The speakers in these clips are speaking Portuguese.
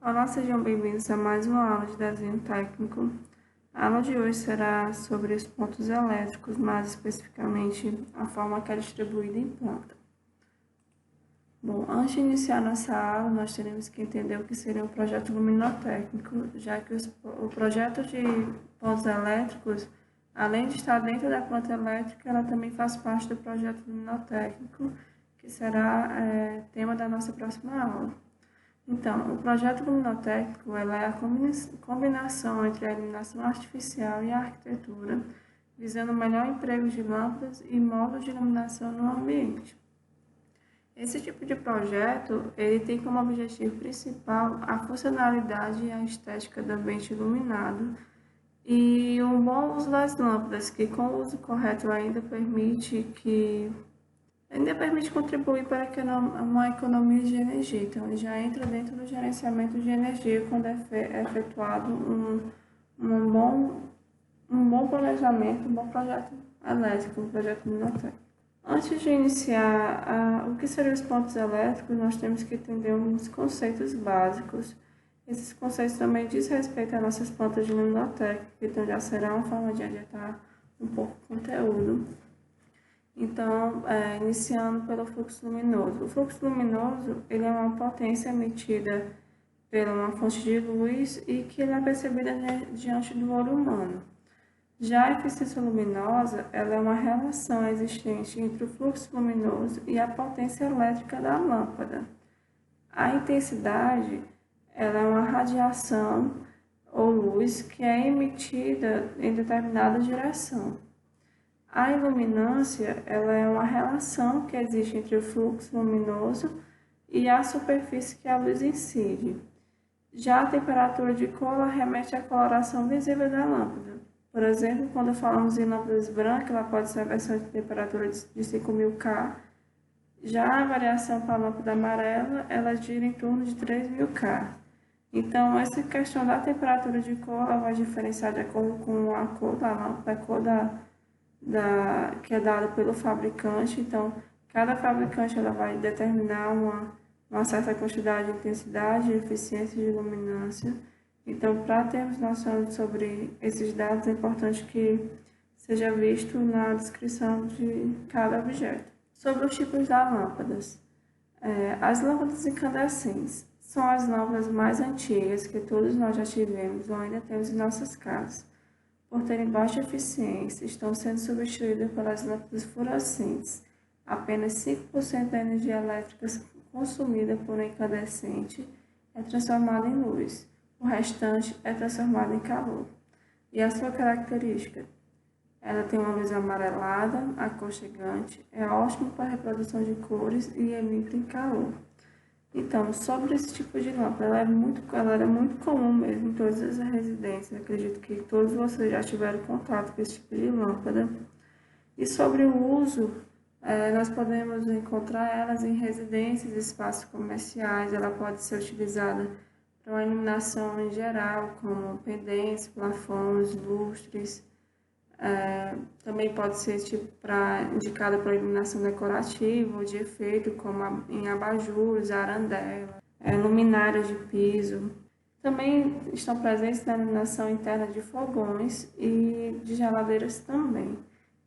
Olá, sejam bem-vindos a mais uma aula de desenho técnico. A aula de hoje será sobre os pontos elétricos, mais especificamente a forma que é distribuída em planta. Bom, antes de iniciar nossa aula, nós teremos que entender o que seria um projeto luminotécnico, já que o projeto de pontos elétricos, além de estar dentro da planta elétrica, ela também faz parte do projeto luminotécnico, que será tema da nossa próxima aula. Então, o projeto luminotécnico é a combinação entre a iluminação artificial e a arquitetura, visando o melhor emprego de lâmpadas e modos de iluminação no ambiente. Esse tipo de projeto, ele tem como objetivo principal a funcionalidade e a estética do ambiente iluminado e um bom uso das lâmpadas, que com o uso correto ainda permite contribuir para uma economia de energia. Então, ele já entra dentro do gerenciamento de energia quando é efetuado um bom planejamento, um bom projeto elétrico, um projeto luminotécnico. Antes de iniciar o que seriam os pontos elétricos, nós temos que entender uns conceitos básicos. Esses conceitos também diz respeito às nossas plantas de luminotécnica, então já será uma forma de adiantar um pouco o conteúdo. Então, iniciando pelo fluxo luminoso. O fluxo luminoso ele é uma potência emitida pela uma fonte de luz e que ela é percebida diante do olho humano. Já a eficiência luminosa ela é uma relação existente entre o fluxo luminoso e a potência elétrica da lâmpada. A intensidade ela é uma radiação ou luz que é emitida em determinada direção. A iluminância ela é uma relação que existe entre o fluxo luminoso e a superfície que a luz incide. Já a temperatura de cor remete à coloração visível da lâmpada. Por exemplo, quando falamos em lâmpadas brancas, ela pode ser a versão de temperatura de 5000 K. Já a variação para a lâmpada amarela, ela gira em torno de 3000 K. Então, essa questão da temperatura de cor, ela vai diferenciar de acordo com a cor da lâmpada, a cor que é dada pelo fabricante. Então, cada fabricante ela vai determinar uma certa quantidade de intensidade e eficiência de luminância. Então, para termos noção sobre esses dados, é importante que seja visto na descrição de cada objeto. Sobre os tipos das lâmpadas. As lâmpadas incandescentes são as lâmpadas mais antigas que todos nós já tivemos ou ainda temos em nossas casas. Por terem baixa eficiência, estão sendo substituídas pelas lâmpadas fluorescentes. Apenas 5% da energia elétrica consumida por um incandescente é transformada em luz. O restante é transformado em calor. E a sua característica? Ela tem uma luz amarelada, aconchegante, é ótimo para a reprodução de cores e emite calor. Então, sobre esse tipo de lâmpada, ela era muito comum mesmo em todas as residências. Acredito que todos vocês já tiveram contato com esse tipo de lâmpada. E sobre o uso, nós podemos encontrar elas em residências, espaços comerciais. Ela pode ser utilizada para uma iluminação em geral, como pendentes, plafons, lustres. Também pode ser indicada para iluminação decorativa ou de efeito, como em abajures, arandelas, luminárias de piso. Também estão presentes na iluminação interna de fogões e de geladeiras também.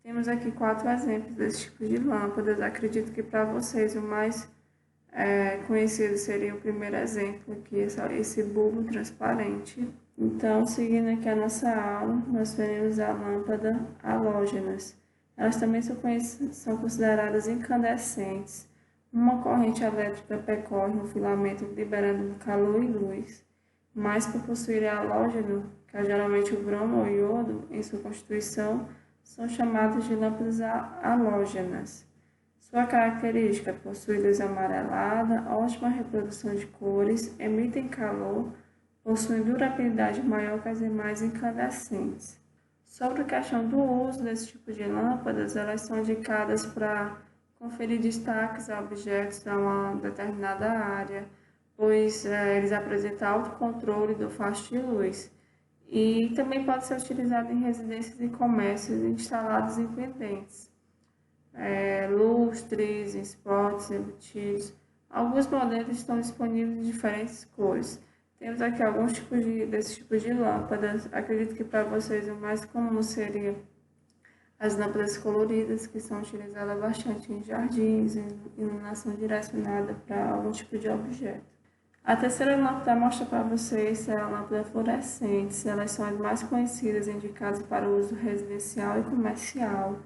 Temos aqui 4 exemplos desse tipo de lâmpadas. Acredito que para vocês o mais conhecido seria o primeiro exemplo aqui, esse bulbo transparente. Então, seguindo aqui a nossa aula, nós veremos a lâmpada halógenas. Elas também são consideradas incandescentes. Uma corrente elétrica percorre um filamento liberando calor e luz, mas por possuir halógeno, que é geralmente o bromo ou iodo, em sua constituição, são chamadas de lâmpadas halógenas. Sua característica: possui luz amarelada, ótima reprodução de cores, emitem calor, possuem durabilidade maior que as demais incandescentes. Sobre a questão do uso desse tipo de lâmpadas, elas são indicadas para conferir destaques a objetos a uma determinada área, pois eles apresentam autocontrole do faixa de luz. E também pode ser utilizado em residências e comércios instalados em pendentes. Lustres, em spots, embutidos. Alguns modelos estão disponíveis em diferentes cores. Temos aqui alguns tipos desses tipos de lâmpadas. Acredito que para vocês o mais comum seria as lâmpadas coloridas, que são utilizadas bastante em jardins, em iluminação direcionada para algum tipo de objeto. A terceira lâmpada mostra para vocês a lâmpada fluorescente. Elas são as mais conhecidas, indicadas para o uso residencial e comercial,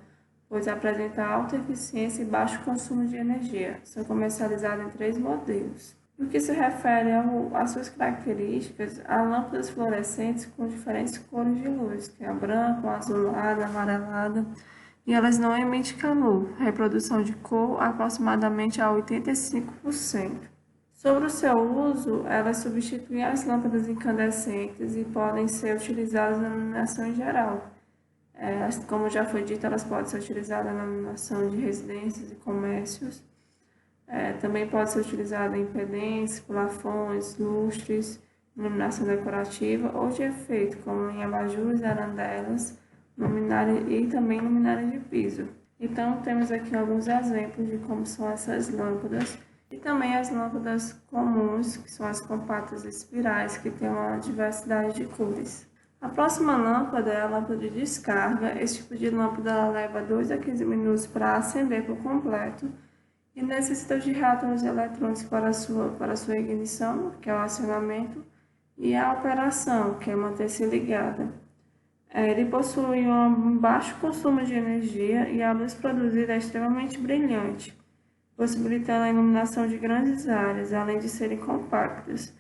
pois apresentam alta eficiência e baixo consumo de energia. São comercializadas em 3 modelos. No que se refere às suas características, há lâmpadas fluorescentes com diferentes cores de luz, que é a branca, a azulada, a amarelada, e elas não emitem calor, reprodução de cor aproximadamente a 85%. Sobre o seu uso, elas substituem as lâmpadas incandescentes e podem ser utilizadas na iluminação em geral. Como já foi dito, elas podem ser utilizadas na iluminação de residências e comércios. Também pode ser utilizada em pendentes, plafons, lustres, iluminação decorativa ou de efeito, como em abajures, arandelas, luminária e também luminária de piso. Então, temos aqui alguns exemplos de como são essas lâmpadas e também as lâmpadas comuns, que são as compactas espirais, que têm uma diversidade de cores. A próxima lâmpada é a lâmpada de descarga. Esse tipo de lâmpada leva 2 a 15 minutos para acender por completo e necessita de reatores eletrônicos para a sua ignição, que é o acionamento, e a operação, que é manter-se ligada. Ele possui um baixo consumo de energia e a luz produzida é extremamente brilhante, possibilitando a iluminação de grandes áreas, além de serem compactas.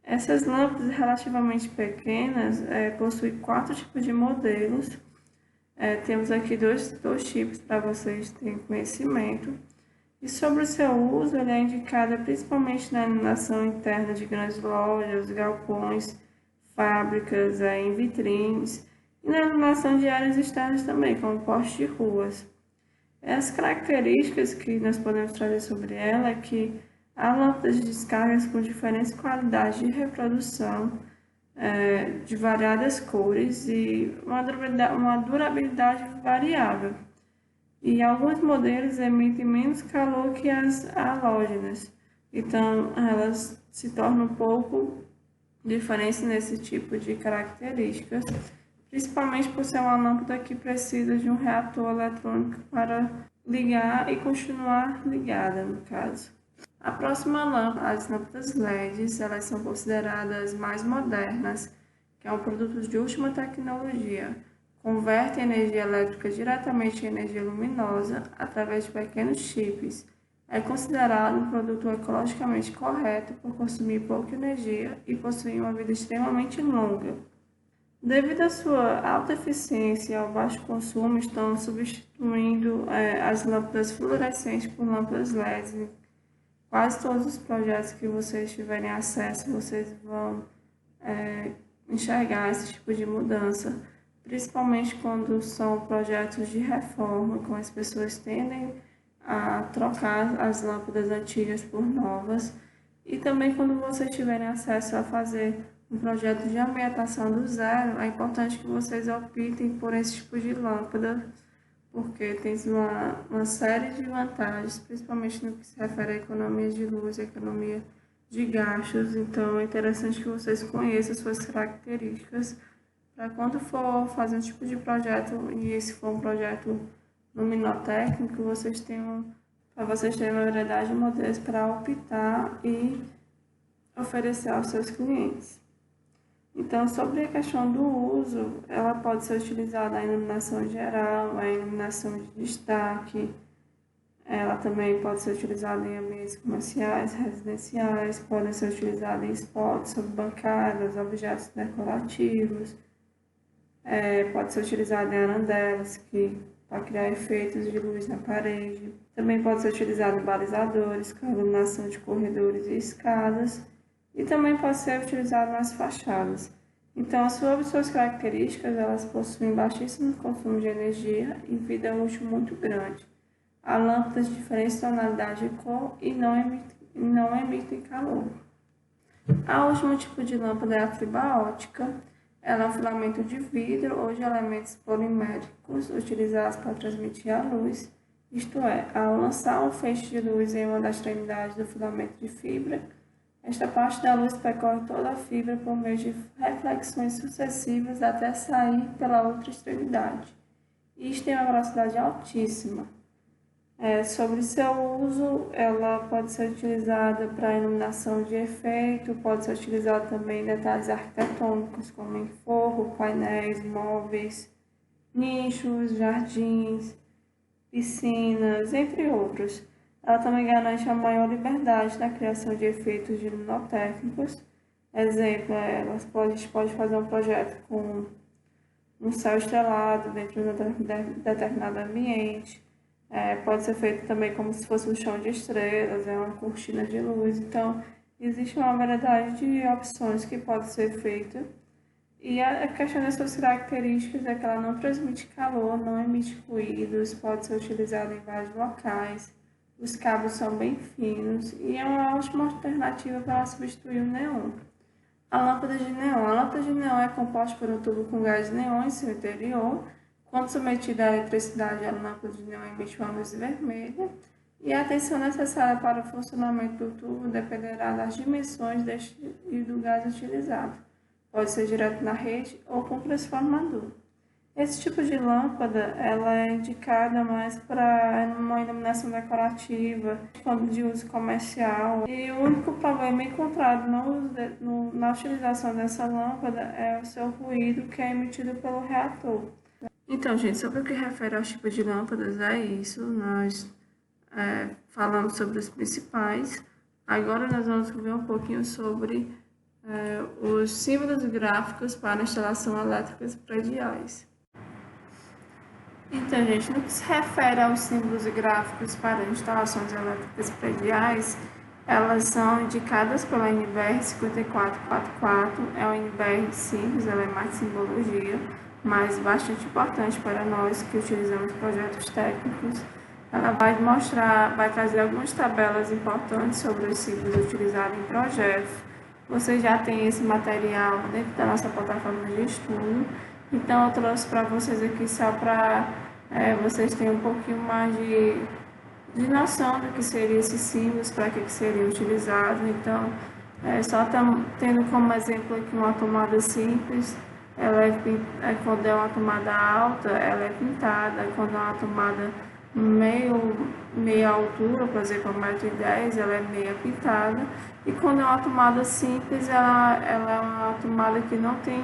Essas lâmpadas relativamente pequenas possuem 4 tipos de modelos. Temos aqui dois tipos para vocês terem conhecimento. E sobre o seu uso, ele é indicado principalmente na iluminação interna de grandes lojas, galpões, fábricas, em vitrines e na iluminação de áreas externas também, como postes de ruas. As características que nós podemos trazer sobre ela é que há lâmpadas de descargas com diferentes qualidades de reprodução, de variadas cores e uma durabilidade variável. E alguns modelos emitem menos calor que as halógenas, então elas se tornam um pouco diferentes nesse tipo de características, principalmente por ser uma lâmpada que precisa de um reator eletrônico para ligar e continuar ligada, no caso. A próxima lâmpada, as lâmpadas LEDs, elas são consideradas mais modernas, que é um produto de última tecnologia. Converte energia elétrica diretamente em energia luminosa através de pequenos chips. É considerado um produto ecologicamente correto por consumir pouca energia e possuir uma vida extremamente longa. Devido à sua alta eficiência e ao baixo consumo, estão substituindo as lâmpadas fluorescentes por lâmpadas LED. Quase todos os projetos que vocês tiverem acesso, vocês vão enxergar esse tipo de mudança. Principalmente quando são projetos de reforma, quando as pessoas tendem a trocar as lâmpadas antigas por novas. E também quando vocês tiverem acesso a fazer um projeto de ambientação do zero, é importante que vocês optem por esse tipo de lâmpada, porque tem uma série de vantagens, principalmente no que se refere à economia de luz, economia de gastos. Então é interessante que vocês conheçam suas características, para quando for fazer um tipo de projeto, e esse for um projeto luminotécnico, para vocês terem uma variedade de modelos para optar e oferecer aos seus clientes. Então, sobre a questão do uso, ela pode ser utilizada em iluminação geral, em iluminação de destaque, ela também pode ser utilizada em ambientes comerciais, residenciais, pode ser utilizada em spots sobre bancadas, objetos decorativos, pode ser utilizada em arandelas, para criar efeitos de luz na parede. Também pode ser utilizada em balizadores, com iluminação de corredores e escadas. E também pode ser utilizada nas fachadas. Então, sobre suas características, elas possuem baixíssimo consumo de energia e vida útil muito grande. Há lâmpadas de diferentes tonalidades de cor e não emitem calor. O último tipo de lâmpada é a fibra ótica. Ela é um filamento de vidro ou de elementos poliméricos utilizados para transmitir a luz. Isto é, ao lançar um feixe de luz em uma das extremidades do filamento de fibra, Esta parte da luz percorre toda a fibra por meio de reflexões sucessivas até sair pela outra extremidade. Isto tem uma velocidade altíssima. Sobre seu uso, ela pode ser utilizada para iluminação de efeito, pode ser utilizada também em detalhes arquitetônicos, como em forro, painéis, móveis, nichos, jardins, piscinas, entre outros. Ela também garante a maior liberdade na criação de efeitos luminotécnicos. Exemplo, a gente pode fazer um projeto com um céu estrelado dentro de um determinado ambiente. Pode ser feito também como se fosse um chão de estrelas, uma cortina de luz. Então, existe uma variedade de opções que pode ser feita. E a questão das suas características é que ela não transmite calor, não emite ruídos, pode ser utilizada em vários locais. Os cabos são bem finos e é uma ótima alternativa para substituir o neon. A lâmpada de neon. A lâmpada de neon é composta por um tubo com gás neon em seu interior. Quando submetida à eletricidade, a lâmpada de neon emite uma luz vermelha. E a tensão necessária para o funcionamento do tubo dependerá das dimensões e do gás utilizado. Pode ser direto na rede ou com transformador. Esse tipo de lâmpada ela é indicada mais para uma iluminação decorativa, de uso comercial. E o único problema encontrado na utilização dessa lâmpada é o seu ruído que é emitido pelo reator. Então, gente, sobre o que refere aos tipos de lâmpadas, é isso. Nós falamos sobre os principais. Agora nós vamos ver um pouquinho sobre os símbolos gráficos para instalação elétricas prediais. Então, gente, no que se refere aos símbolos gráficos para instalações elétricas prediais, elas são indicadas pela NBR 5444. É uma NBR simples, ela é mais simbologia, mas bastante importante para nós que utilizamos projetos técnicos. Ela vai trazer algumas tabelas importantes sobre os símbolos utilizados em projetos. Você já tem esse material dentro da nossa plataforma de estudo. Então, eu trouxe para vocês aqui só para vocês terem um pouquinho mais de noção do que seriam esses símbolos, para que seriam utilizados. Então, só tendo como exemplo aqui uma tomada simples. Quando é uma tomada alta, ela é pintada. Quando é uma tomada meia altura, por exemplo, 1,10 m, ela é meia pintada. E quando é uma tomada simples, ela é uma tomada que não tem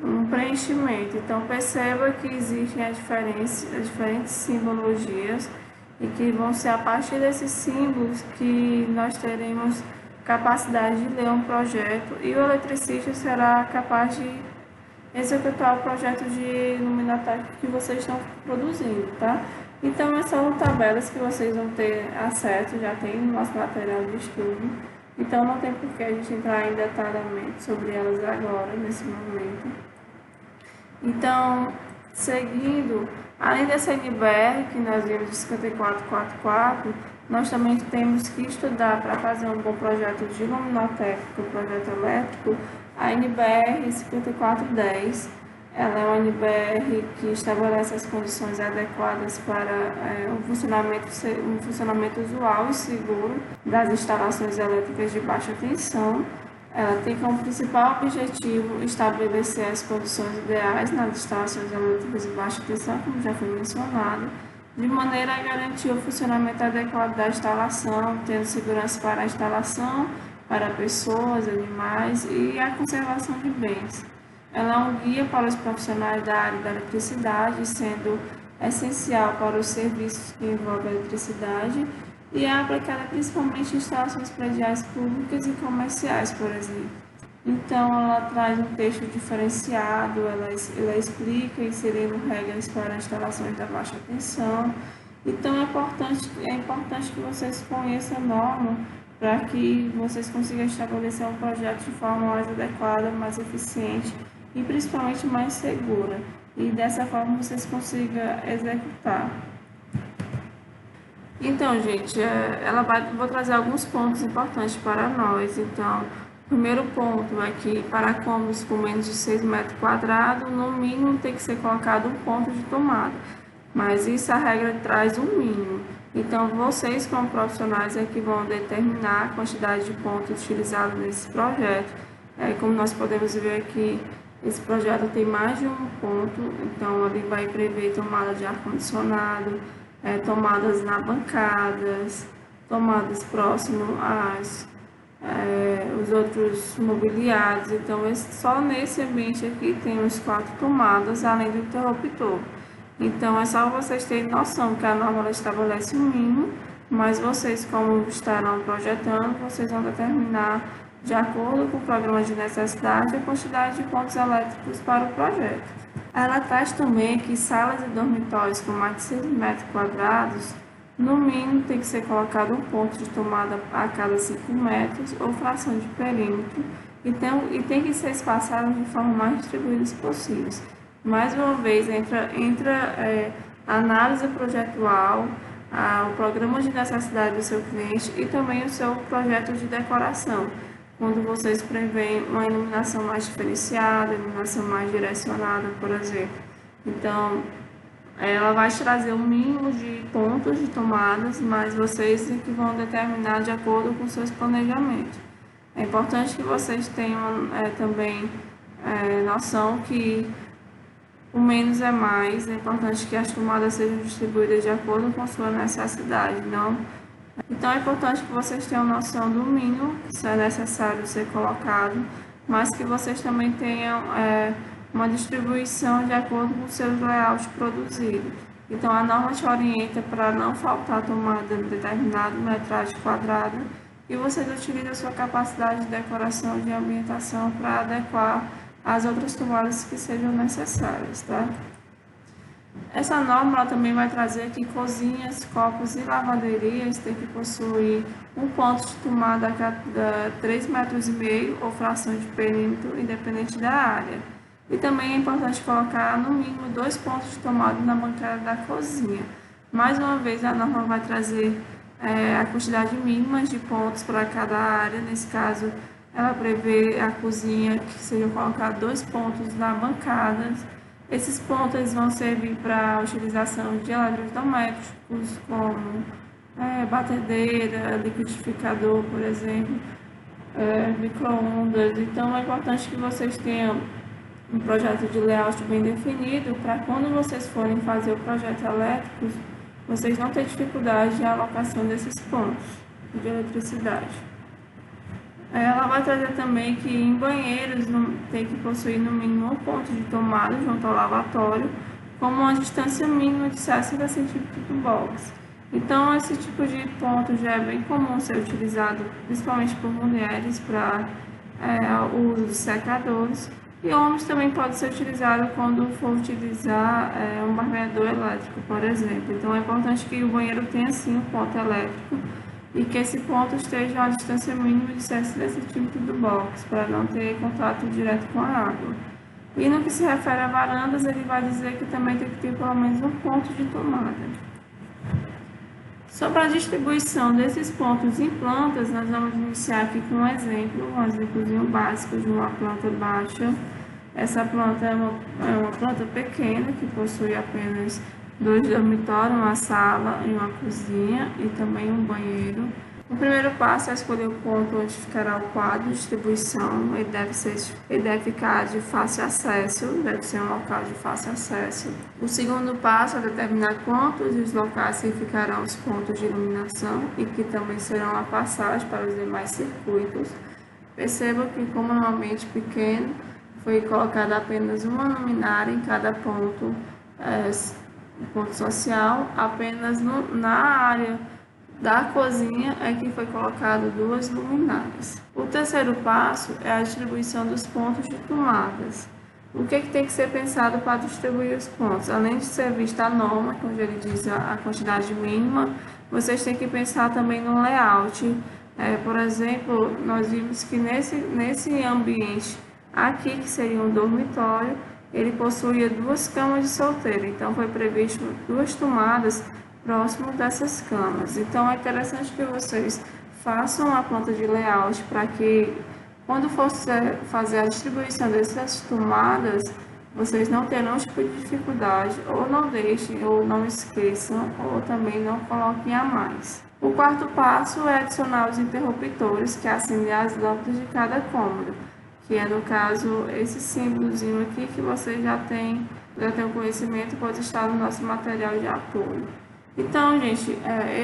um preenchimento. Então, perceba que existem as diferentes simbologias e que vão ser a partir desses símbolos que nós teremos capacidade de ler um projeto e o eletricista será capaz de executar o projeto de luminotécnico que vocês estão produzindo, tá? Então, essas são tabelas que vocês vão ter acesso, já tem no nosso material de estudo. Então, não tem por que a gente entrar em detalhamento sobre elas agora, nesse momento. Então, seguindo, além dessa NBR que nós vimos de 5444, nós também temos que estudar para fazer um bom projeto de luminotécnico, projeto elétrico, a NBR 5410. Ela é uma NBR que estabelece as condições adequadas para um funcionamento usual e seguro das instalações elétricas de baixa tensão. Ela tem como principal objetivo estabelecer as condições ideais nas instalações elétricas de baixa tensão, como já foi mencionado, de maneira a garantir o funcionamento adequado da instalação, tendo segurança para a instalação, para pessoas, animais e a conservação de bens. Ela é um guia para os profissionais da área da eletricidade, sendo essencial para os serviços que envolvem a eletricidade e é aplicada principalmente em instalações prediais públicas e comerciais, por exemplo. Então, ela traz um texto diferenciado, ela explica inserindo regras para instalações da baixa tensão. Então, é importante que vocês conheçam a norma para que vocês consigam estabelecer um projeto de forma mais adequada, mais eficiente e principalmente mais segura. E dessa forma vocês consigam executar. Então, gente, vou trazer alguns pontos importantes para nós. Então, o primeiro ponto é que para cômodos com menos de 6 metros quadrados, no mínimo tem que ser colocado um ponto de tomada. Mas isso a regra traz um mínimo. Então, vocês como profissionais é que vão determinar a quantidade de pontos utilizados nesse projeto. Como nós podemos ver aqui, esse projeto tem mais de um ponto, então ele vai prever tomada de ar-condicionado, tomadas na bancadas, tomadas próximo às os outros mobiliários. Então, só nesse ambiente aqui tem uns 4 tomadas, além do interruptor. Então, é só vocês terem noção que a norma ela estabelece um mínimo, mas vocês, como estarão projetando, vocês vão determinar, de acordo com o programa de necessidade, a quantidade de pontos elétricos para o projeto. Ela traz também que salas e dormitórios com mais de 6 metros quadrados, no mínimo tem que ser colocado um ponto de tomada a cada 5 metros ou fração de perímetro e tem que ser espaçado de forma mais distribuída possível. Mais uma vez, entra a análise projetual, o programa de necessidade do seu cliente e também o seu projeto de decoração, quando vocês preveem uma iluminação mais diferenciada, iluminação mais direcionada, por exemplo. Então, ela vai trazer um mínimo de pontos de tomadas, mas vocês que vão determinar de acordo com seus planejamentos. É importante que vocês tenham também noção que o menos é mais, é importante que as tomadas sejam distribuídas de acordo com sua necessidade, não? Então é importante que vocês tenham noção do mínimo que é necessário ser colocado, mas que vocês também tenham uma distribuição de acordo com o seu layout produzido. Então a norma te orienta para não faltar tomada em determinado metragem quadrada e vocês utilizam a sua capacidade de decoração de ambientação para adequar as outras tomadas que sejam necessárias, tá? Essa norma ela também vai trazer que cozinhas, copos e lavanderias têm que possuir um ponto de tomada a cada 3,5 metros ou fração de perímetro, independente da área. E também é importante colocar no mínimo 2 pontos de tomada na bancada da cozinha. Mais uma vez, a norma vai trazer a quantidade mínima de pontos para cada área. Nesse caso, ela prevê a cozinha que sejam colocados 2 pontos na bancada. Esses pontos vão servir para a utilização de eletrodomésticos, como batedeira, liquidificador, por exemplo, micro-ondas. Então, é importante que vocês tenham um projeto de layout bem definido, para quando vocês forem fazer o projeto elétrico, vocês não terem dificuldade de alocação desses pontos de eletricidade. Ela vai trazer também que em banheiros tem que possuir no mínimo um ponto de tomada junto ao lavatório, como uma distância mínima de 60 centímetros do box. Então, esse tipo de ponto já é bem comum ser utilizado, principalmente por mulheres, para o uso de secadores. E homens também pode ser utilizado quando for utilizar um barbeador elétrico, por exemplo. Então, é importante que o banheiro tenha sim um ponto elétrico e que esse ponto esteja a uma distância mínima de 60 centímetros do box, para não ter contato direto com a água. E no que se refere a varandas, ele vai dizer que também tem que ter pelo menos um ponto de tomada. Sobre a distribuição desses pontos em plantas, nós vamos iniciar aqui com um exemplozinho básico de uma planta baixa. Essa planta é uma planta pequena que possui apenas 2 dormitórios, uma sala e uma cozinha e também um banheiro. O primeiro passo é escolher o ponto onde ficará o quadro de distribuição. Ele deve ficar de fácil acesso, deve ser um local de fácil acesso. O segundo passo é determinar quantos os locais que ficarão os pontos de iluminação e que também serão a passagem para os demais circuitos. Perceba que, como normalmente pequeno, foi colocada apenas uma luminária em cada ponto, ponto social, apenas na área da cozinha é que foi colocado 2 luminárias. O terceiro passo é a distribuição dos pontos de tomadas. O que tem que ser pensado para distribuir os pontos? Além de ser vista a norma, onde ele diz a quantidade mínima, vocês têm que pensar também no layout. Por exemplo, nós vimos que nesse ambiente aqui, que seria um dormitório, ele possuía 2 camas de solteiro, então foi previsto 2 tomadas próximo dessas camas. Então é interessante que vocês façam a planta de layout para que, quando for fazer a distribuição dessas tomadas, vocês não terão esse tipo de dificuldade, ou não deixem, ou não esqueçam, ou também não coloquem a mais. O quarto passo é adicionar os interruptores que acendem as lâmpadas de cada cômodo, que é no caso esse símbolozinho aqui que você já tem o conhecimento, pode estar no nosso material de apoio. Então, gente,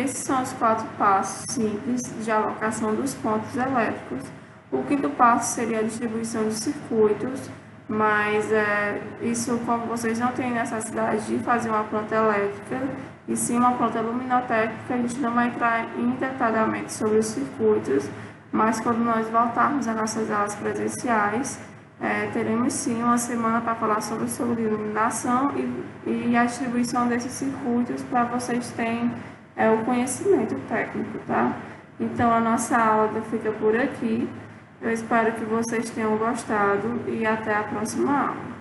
esses são os 4 passos simples de alocação dos pontos elétricos. O quinto passo seria a distribuição de circuitos, mas isso, como vocês não têm necessidade de fazer uma planta elétrica, e sim uma planta luminotécnica, a gente não vai entrar em detalhamento sobre os circuitos, mas quando nós voltarmos às nossas aulas presenciais, teremos sim uma semana para falar sobre iluminação e a distribuição desses circuitos para vocês terem o conhecimento técnico, tá? Então a nossa aula fica por aqui. Eu espero que vocês tenham gostado e até a próxima aula.